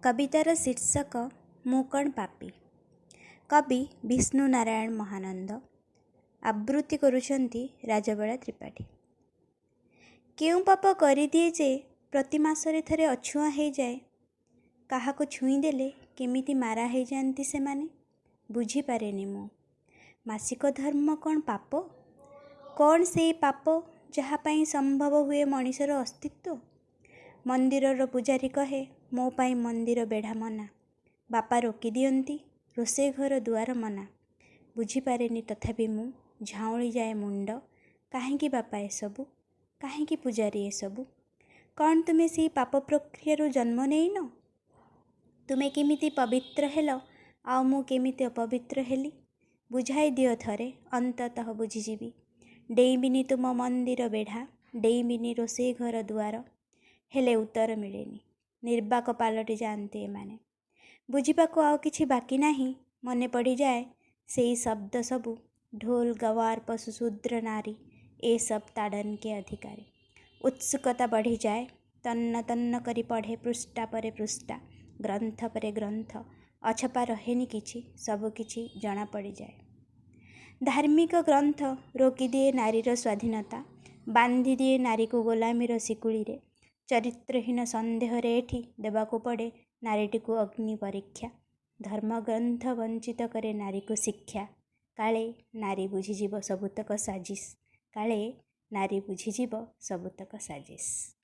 कवितार शीर्षक मु कण पापी। कवि विष्णु नारायण महानंद। आवृत्ति करुछंती राजबाला त्रिपाठी। केउ पाप करिदिए जे प्रति मासरे थरे अछुआ हो जाए। काहाको छुईदेले केमिति मारा हो जाती से माने बुझीपारेनि मु। मासिक धर्म कौन पाप? कौन से पाप जहाँपाई संभव हुए मनीषर अस्तित्व? मंदिरर पूजारी कहे मो पाई मंदिर बेढ़ा मना। बापा रोकी दियंती रोषे घर दुआर मना। बुझीपारेनि तथापि मु झाउली जाए मुंड। काहेकि बापा एसबु? काहेकि पूजारी एसबु? कौन तुमे सी पाप प्रक्रिया जन्म नेइन? तुमे केमिति पवित्र हेल आ मु केमिति अपवित्र हेली? बुझाई दियो थरे, अंततः बुझीजीवी। डेइबिनी तुम मंदिर बेढ़ा, डेइबिनी रोषे घर दुआर। हेले उत्तर मिलेनी। निर्बाक पालटि जाते एमाने। बुझीबाको आउ किछि बाकी नाही। मने पड़ी जाए सेई शब्द सबु। ढोल गवार पशु शूद्र नारी ए सब ताड़न के अधिकारी। उत्सुकता बढ़ी जाए। तन्न तन्न करी पढ़े पृष्ठा परे पृष्ठा, ग्रंथ परे ग्रंथ। अछपा रहेनि किछि, सब किछि जना पड़ी जाए। धार्मिक ग्रंथ रोकी दिए नारीर स्वाधीनता, बांधी दिए नारी को गोलामीर शिकुली रे। चरित्रहीन संदेह एठी देवाको पड़े नारीटी को अग्नि परीक्षा। धर्मग्रंथ वंचित करे नारी को शिक्षा। काले नारी बुझीजीव सबुतक साजिश। काले नारी बुझीजीव सबुतक साजिश।